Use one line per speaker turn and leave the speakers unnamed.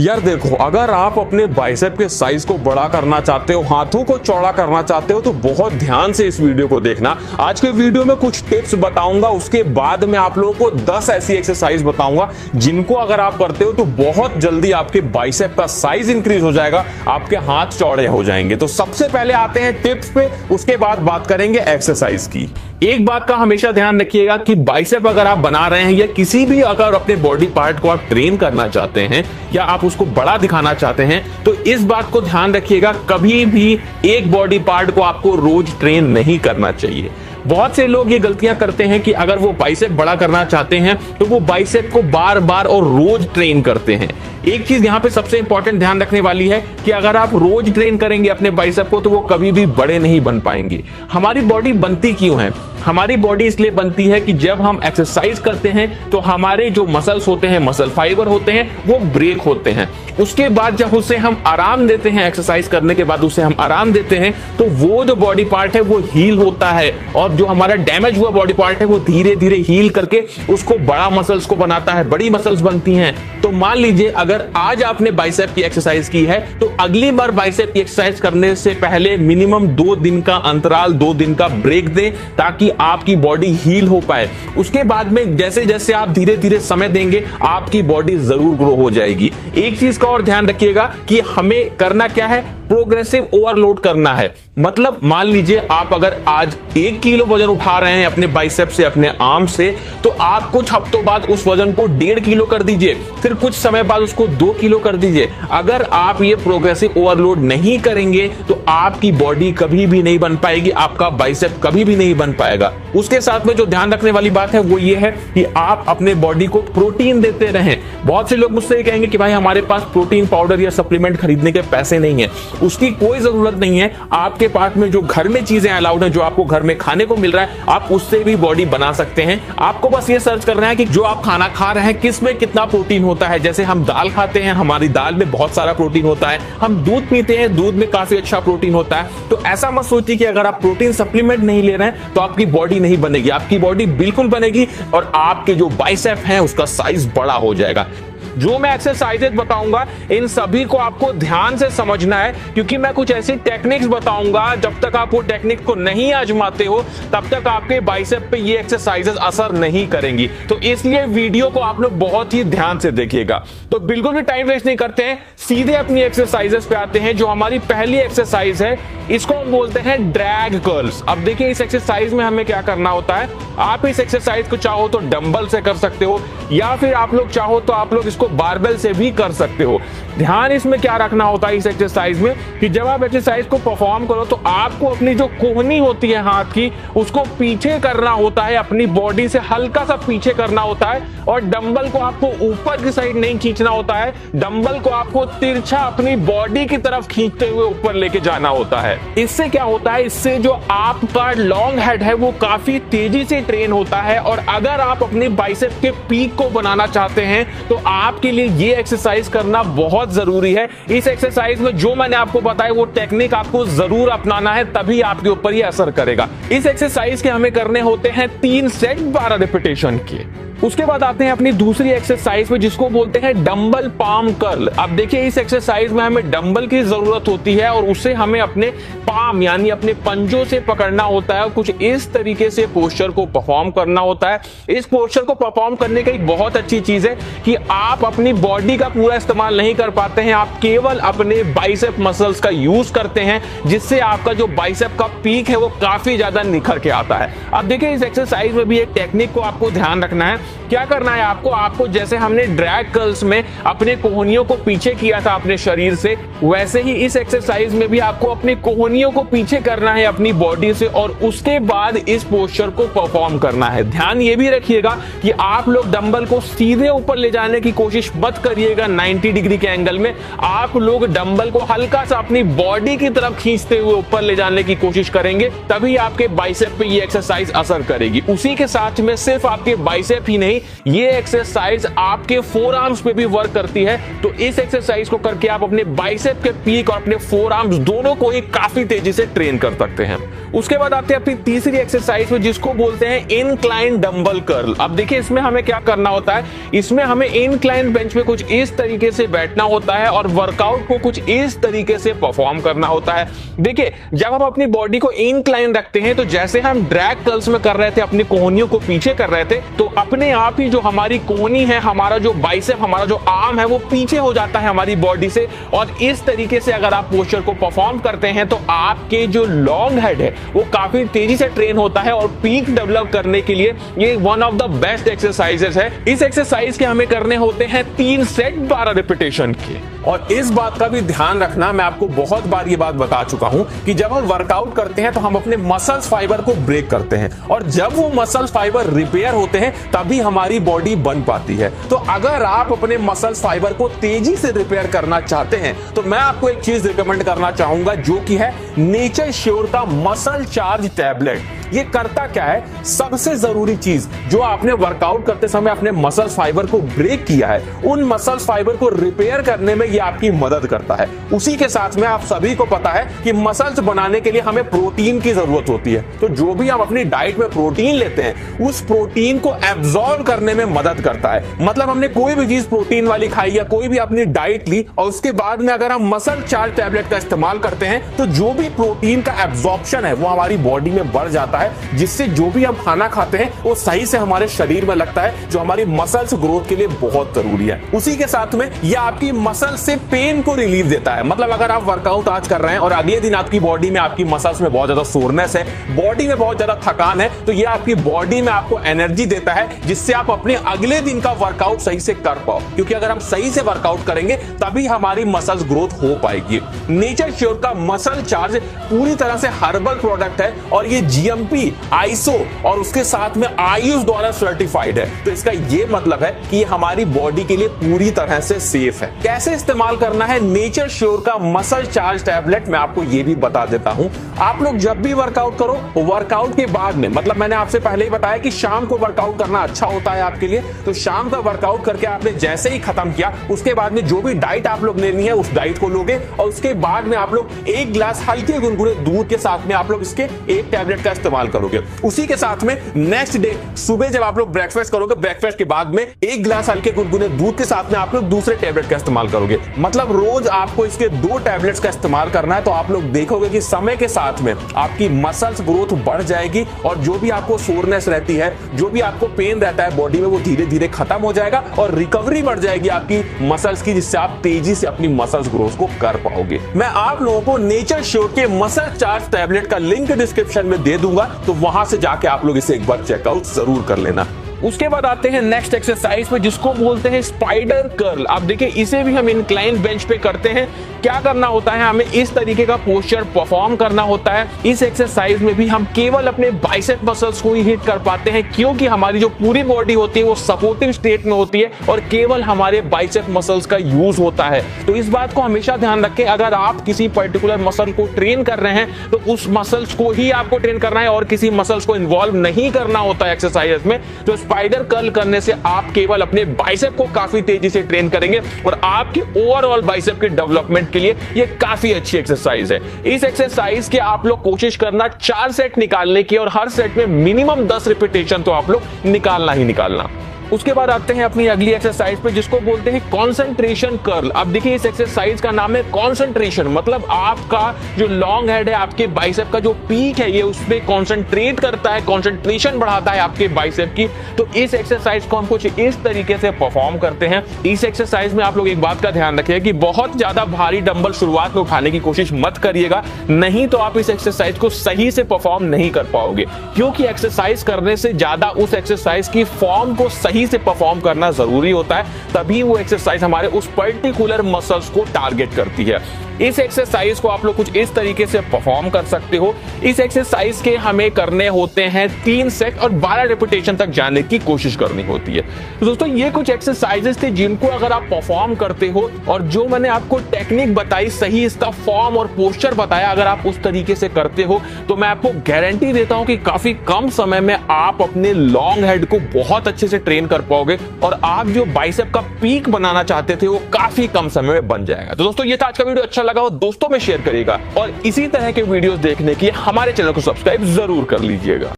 यार देखो, अगर आप अपने बाइसेप के साइज को बड़ा करना चाहते हो, हाथों को चौड़ा करना चाहते हो, तो बहुत ध्यान से इस वीडियो को देखना। आज के वीडियो में कुछ टिप्स बताऊंगा, उसके बाद मैं आप लोगों को 10 ऐसी एक्सरसाइज बताऊंगा जिनको अगर आप करते हो तो बहुत जल्दी आपके बाइसेप का साइज इंक्रीज हो जाएगा, आपके हाथ चौड़े हो जाएंगे। तो सबसे पहले आते हैं टिप्स पे, उसके बाद बात करेंगे एक्सरसाइज की। एक बात का हमेशा ध्यान रखिएगा कि बाइसेप अगर आप बना रहे हैं या किसी भी अगर अपने बॉडी पार्ट को आप ट्रेन करना चाहते हैं या आप उसको बड़ा दिखाना चाहते हैं, तो इस बात को ध्यान रखिएगा, कभी भी एक बॉडी पार्ट को आपको रोज ट्रेन नहीं करना चाहिए। बहुत से लोग ये गलतियां करते हैं कि अगर वो बाइसेप बड़ा करना चाहते हैं तो वो बाइसेप को बार बार और रोज ट्रेन करते हैं। एक चीज यहां पे सबसे इंपॉर्टेंट ध्यान रखने वाली है कि अगर आप रोज ट्रेन करेंगे अपने बाइसेप को तो वो कभी भी बड़े नहीं बन पाएंगे। हमारी बॉडी बनती क्यों है? हमारी बॉडी इसलिए बनती है कि जब हम एक्सरसाइज करते हैं तो हमारे जो मसल्स होते हैं, मसल फाइबर होते हैं, वो ब्रेक होते हैं। उसके बाद जब उसे हम आराम देते हैं, एक्सरसाइज करने के बाद उसे हम आराम देते हैं, तो वो जो बॉडी पार्ट है वो हील होता है और जो हमारा डैमेज हुआ बॉडी पार्ट है वो धीरे धीरे हील करके उसको बड़ा मसल्स को बनाता है, बड़ी मसल्स बनती हैं। तो मान लीजिए अगर आज आपने बाइसेप की एक्सरसाइज की है तो अगली बार बाइसेप की एक्सरसाइज करने से पहले मिनिमम 2 दिन का अंतराल, 2 दिन का ब्रेक दें ताकि आपकी बॉडी हील हो पाए। उसके बाद में जैसे जैसे आप धीरे धीरे समय देंगे आपकी बॉडी जरूर ग्रो हो जाएगी। एक चीज का और ध्यान रखिएगा कि हमें करना क्या है, प्रोग्रेसिव ओवरलोड करना है। मतलब मान लीजिए आप अगर आज 1 किलो वजन उठा रहे हैं अपने बाइसेप से, अपने आर्म से, तो आप कुछ हफ्तों बाद उस वजन को 1.5 किलो कर दीजिए, फिर कुछ समय बाद उसको 2 किलो कर दीजिए। अगर आप ये प्रोग्रेसिव ओवरलोड नहीं करेंगे तो आपकी बॉडी कभी भी नहीं बन पाएगी, आपका बाइसेप कभी भी नहीं बन पाएगा। उसके साथ में जो ध्यान रखने वाली बात है वो ये है कि आप अपने बॉडी को प्रोटीन देते रहें। बहुत से लोग मुझसे कहेंगे कि भाई हमारे पास प्रोटीन पाउडर या सप्लीमेंट खरीदने के पैसे नहीं है। उसकी कोई जरूरत नहीं है। आपके पास में जो घर में चीजें अलाउड है, जो आपको घर में खाने को मिल रहा है, आप उससे भी बॉडी बना सकते हैं। आपको बस ये सर्च करना है कि जो आप खाना खा रहे हैं किस में कितना प्रोटीन होता है। जैसे हम दाल खाते हैं, हमारी दाल में बहुत सारा प्रोटीन होता है। हम दूध पीते हैं, दूध में काफी अच्छा प्रोटीन होता है। तो ऐसा मत सोचिए कि अगर आप प्रोटीन सप्लीमेंट नहीं ले रहे हैं तो आपकी बॉडी नहीं बनेगी। आपकी बॉडी बिल्कुल बनेगी और आपके जो बाइसेप है उसका साइज बड़ा हो जाएगा। जो मैं एक्सरसाइजेज बताऊंगा इन सभी को आपको ध्यान से समझना है, क्योंकि मैं कुछ ऐसी टेक्निक्स बताऊंगा जब तक आप वो टेक्निक को नहीं आजमाते हो तब तक आपके बाइसेप पे ये एक्सरसाइजेज असर नहीं करेंगी। तो इसलिए वीडियो को आप लोग बहुत ही ध्यान से देखिएगा। तो बिल्कुल भी टाइम वेस्ट नहीं करते हैं, सीधे अपनी एक्सरसाइजेस पे आते हैं। जो हमारी पहली एक्सरसाइज है इसको हम बोलते हैं ड्रैग कर्ल्स। अब देखिए इस एक्सरसाइज में हमें क्या करना होता है। आप इस एक्सरसाइज को चाहो तो डंबल से कर सकते हो या फिर आप लोग चाहो तो आप लोग इसको बारबेल से भी कर सकते हो। ध्यान इसमें क्या रखना होता है इस एक्सरसाइज में कि जब आप एक्सरसाइज को परफॉर्म करो तो आपको अपनी जो कोहनी होती है हाथ की उसको पीछे करना होता है, अपनी बॉडी से हल्का सा पीछे करना होता है और डंबल को आपको ऊपर की साइड नहीं खींचना होता है। डंबल को आपको तिरछा अपनी बॉडी की तरफ खींचते हुए ऊपर लेके जाना होता है। इससे क्या होता है, इससे जो आपका लॉन्ग हेड है वो काफी तेजी से ट्रेन होता है और अगर आप अपने बाइसेप के पीक को बनाना चाहते हैं तो आपके लिए ये एक्सरसाइज करना बहुत जरूरी है। इस एक्सरसाइज में जो मैंने आपको बताया वो टेक्निक आपको जरूर अपनाना है, तभी आपके ऊपर ये असर करेगा। इस एक्सरसाइज के हमें करने होते हैं 3 सेट 12 रिपीटेशन के। उसके बाद आते हैं अपनी दूसरी एक्सरसाइज में जिसको बोलते हैं डंबल पाम कर्ल। अब देखिए इस एक्सरसाइज में हमें डंबल की जरूरत होती है और उसे हमें अपने पाम यानी अपने पंजों से पकड़ना होता है और कुछ इस तरीके से पोस्चर को परफॉर्म करना होता है। इस पोस्चर को परफॉर्म करने की एक बहुत अच्छी चीज है कि आप अपनी बॉडी का पूरा इस्तेमाल नहीं कर पाते हैं, आप केवल अपने बाइसेप मसल्स का यूज करते हैं, जिससे आपका जो बाइसेप का पीक है वो काफी ज्यादा निखर के आता है। अब देखिए इस एक्सरसाइज में भी एक टेक्निक को आपको ध्यान रखना है। क्या करना है आपको जैसे हमने ड्रैग कर्ल्स में अपने कोहनियों को पीछे किया था अपने शरीर से, वैसे ही इस एक्सरसाइज में भी आपको अपनी कोहनियों को पीछे करना है अपनी बॉडी से और उसके बाद इस पोस्चर को परफॉर्म करना है। ध्यान ये भी रखिएगा कि आप लोग डंबल को सीधे ऊपर ले जाने की कोशिश मत करिएगा 90 डिग्री के एंगल में। आप लोग डंबल को हल्का सा अपनी बॉडी की तरफ खींचते हुए ऊपर ले जाने की कोशिश करेंगे, तभी आपके बाइसेप पे ये एक्सरसाइज असर करेगी। उसी के साथ में सिर्फ आपके बाइसेप ही नहीं, ये एक्सरसाइज आपके फोर आर्म्स पे भी वर्क करती है। तो इस एक्सरसाइज को करके आप अपने बाइसेप के पीक और अपने फोर आर्म्स दोनों को ही काफी तेजी से ट्रेन कर सकते हैं। उसके बाद आते हैं अपनी तीसरी एक्सरसाइज में, जिसको बोलते हैं इंक्लाइन डंबल कर्ल। अब देखिए इसमें हमें क्या करना होता है, इसमें हमें इंक्लाइन बेंच पे कुछ इस तरीके से बैठना होता है और वर्कआउट को कुछ इस तरीके से परफॉर्म करना होता है। देखिए जब हम अपनी बॉडी को इंक्लाइन रखते हैं तो जैसे हम ड्रैग कर्ल्स में कर रहे थे, अपनी कोहनियों को पीछे कर रहे थे, तो अपने आप ही जो हमारी कोहनी है, हमारा जो बाइसेप, हमारा जो आर्म है, वो पीछे हो जाता है हमारी बॉडी से। और इस तरीके से अगर आप पोस्चर को परफॉर्म करते हैं तो आपके जो लॉन्ग हेड है वो काफी तेजी से ट्रेन होता है और पीक डेवलप करने के लिए ये one of the best exercises है। इस एक्सरसाइज के हमें करने होते हैं 3 सेट 12 रिपीटेशन के। और इस बात का भी ध्यान रखना, मैं आपको बहुत बार ये बात बता चुका हूं कि जब हम वर्कआउट करते हैं तो हम अपने मसल्स फाइबर को ब्रेक करते हैं और जब वो मसल्स फाइबर रिपेयर होते हैं तभी हमारी बॉडी बन पाती है। तो अगर आप अपने मसल्स फाइबर को तेजी से रिपेयर करना चाहते हैं तो मैं आपको एक चीज रिकमेंड करना चाहूंगा, जो कि है नेचर श्योर का मसल चार्ज टैबलेट। ये करता क्या है, सबसे जरूरी चीज जो आपने वर्कआउट करते समय अपने मसल्स फाइबर को ब्रेक किया है, उन मसल्स फाइबर को रिपेयर करने में ये आपकी मदद करता है। उसी के साथ में आप सभी को पता है कि मसल्स बनाने के लिए हमें प्रोटीन की जरूरत होती है। तो जो भी हम अपनी डाइट में प्रोटीन लेते हैं, उस प्रोटीन को एब्जॉर्ब करने में मदद करता है। मतलब हमने कोई भी चीज प्रोटीन वाली खाई या कोई भी अपनी डाइट ली और उसके बाद में अगर हम मसल चार्ज टैबलेट का इस्तेमाल करते हैं तो जो भी प्रोटीन का एब्जॉर्प्शन है वो हमारी बॉडी में बढ़ जाता है, जिससे जो भी हम खाना खाते हैं वो सही से हमारे शरीर में लगता है, जो हमारी मसल्स ग्रोथ के लिए बहुत जरूरी है। उसी के साथ में ये आपकी मसल से पेन को रिलीफ देता है। मतलब अगर आप वर्कआउट आज कर रहे हैं और अगले दिन आपकी बॉडी में, आपकी मसल्स में बहुत ज्यादा सोरनेस है, बॉडी में बहुत ज्यादा थकान है, तो ये आपकी बॉडी में आपको एनर्जी देता है, जिससे आप अपने अगले दिन का वर्कआउट सही से कर पाओ। क्योंकि अगर हम सही से वर्कआउट करेंगे तभी हमारी मसल्स ग्रोथ हो पाएगी। नेचर श्योर का मसल चार्ज पूरी तरह से हर्बल प्रोडक्ट है और ये जीएमपी, आईएसओ और उसके साथ में आयुष द्वारा सर्टिफाइड है। तो इसका ये मतलब है कि हमारी बॉडी के लिए पूरी तरह से सेफ है। कैसे इस्तेमाल करना है नेचर श्योर का मसल चार्ज टैबलेट, मैं आपको ये भी बता देता हूं। आप लोग जब भी वर्कआउट करो, वर्कआउट के बाद में, मतलब मैंने आपसे पहले ही बताया कि शाम को वर्कआउट करना अच्छा होता है आपके लिए, तो शाम का वर्कआउट करके आपने जैसे ही खत्म किया, उसके बाद में जो भी डाइट आप लोग लेनी है उस डाइट को लोगे और उसके बाद में आप लोग 1 गिलास हल्के गुनगुने दूध के साथ में आप लोग इसके एक टैबलेट का इस्तेमाल करोगे। उसी के साथ में नेक्स्ट डे सुबह जब आप लोग ब्रेकफास्ट करोगे, ब्रेकफास्ट के बाद में 1 गिलास हल्के गुनगुने दूध के साथ में आप लोग दूसरे टैबलेट का इस्तेमाल करोगे। मतलब रोज आपको इसके 2 टैबलेट्स का इस्तेमाल करना है। तो आप लोग देखोगे कि समय के साथ में आपकी मसल्स ग्रोथ बढ़ जाएगी और जो भी आपको सोरनेस रहती है, जो भी आपको पेन रहता है बॉडी में, वो धीरे धीरे खत्म हो जाएगा और रिकवरी बढ़ जाएगी आपकी मसल्स की, जिससे आप तेजी से अपनी मसल्स ग्रोथ को कर पाओगे। मैं आप लोगों को नेचर श्योर के मसल चार्ज टैबलेट का लिंक डिस्क्रिप्शन में दे दूंगा, तो वहां से जाके आप लोग इसे एक बार चेकआउट जरूर कर लेना। उसके बाद आते हैं नेक्स्ट एक्सरसाइज पे, जिसको बोलते हैं स्पाइडर कर्ल। अब देखिए इसे भी हम इंक्लाइन बेंच पे करते हैं। क्या करना होता है, हमें इस तरीके का पोस्चर परफॉर्म करना होता है। इस एक्सरसाइज में भी हम केवल अपने बाइसेप मसल्स को ही हिट कर पाते हैं, क्योंकि हमारी जो पूरी बॉडी होती है वो सपोर्टिव स्टेट में होती है और केवल हमारे बाइसेप मसल्स का यूज होता है। तो इस बात को हमेशा ध्यान रखें, अगर आप किसी पर्टिकुलर मसल को ट्रेन कर रहे हैं तो उस मसल्स को ही आपको ट्रेन करना है और किसी मसल्स को इन्वॉल्व नहीं करना होता है एक्सरसाइज में। तो स्पाइडर कर्ल करने से आप केवल अपने बाइसेप को काफी तेजी से ट्रेन करेंगे और आपके ओवरऑल बाइसेप के डेवलपमेंट के लिए ये काफी अच्छी एक्सरसाइज है। इस एक्सरसाइज के आप लोग कोशिश करना 4 सेट निकालने की और हर सेट में मिनिमम 10 रिपीटेशन तो आप लोग निकालना ही निकालना। उसके बाद आते हैं अपनी अगली एक्सरसाइज पे, जिसको बोलते हैं कंसंट्रेशन कर्ल। अब देखिए इस एक्सरसाइज का नाम है कंसंट्रेशन, मतलब आपका जो लॉन्ग हेड है, आपके बाइसेप का जो पीक है, ये उस पे कंसंट्रेट करता है, कंसंट्रेशन बढ़ाता है आपके बाइसेप की। तो इस एक्सरसाइज को हम कुछ इस तरीके से परफॉर्म करते हैं। इस एक्सरसाइज में आप लोग एक बात का ध्यान रखिए कि बहुत ज्यादा भारी डंबल शुरुआत में उठाने की कोशिश मत करिएगा, नहीं तो आप इस एक्सरसाइज को सही से परफॉर्म नहीं कर पाओगे। क्योंकि एक्सरसाइज करने से ज्यादा उस एक्सरसाइज की फॉर्म को सही से परफॉर्म करना जरूरी होता है, तभी वो एक्सरसाइज हमारे उस पर्टिकुलर मसल्स को टारगेट करती है। इस एक्सरसाइज को आप लोग कुछ इस तरीके से परफॉर्म कर सकते हो। इस एक्सरसाइज के हमें करने होते हैं 3 सेट और 12 रेपिटेशन तक जाने की कोशिश करनी होती है। तो दोस्तों ये कुछ एक्सरसाइजेस थे जिनको अगर आप परफॉर्म करते हो और जो मैंने आपको टेक्निक बताई, सही इसका फॉर्म और पोस्चर बताया, अगर आप उस तरीके से करते हो तो मैं आपको गारंटी देता हूं कि काफी कम समय में आप अपने लॉन्ग हेड को बहुत अच्छे से ट्रेन कर पाओगे और आप जो बाइसेप का पीक बनाना चाहते थे वो काफी कम समय में बन जाएगा। तो दोस्तों ये था आज का वीडियो, अच्छा लगा हो दोस्तों में शेयर करिएगा और इसी तरह के वीडियोस देखने के लिए हमारे चैनल को सब्सक्राइब जरूर कर लीजिएगा।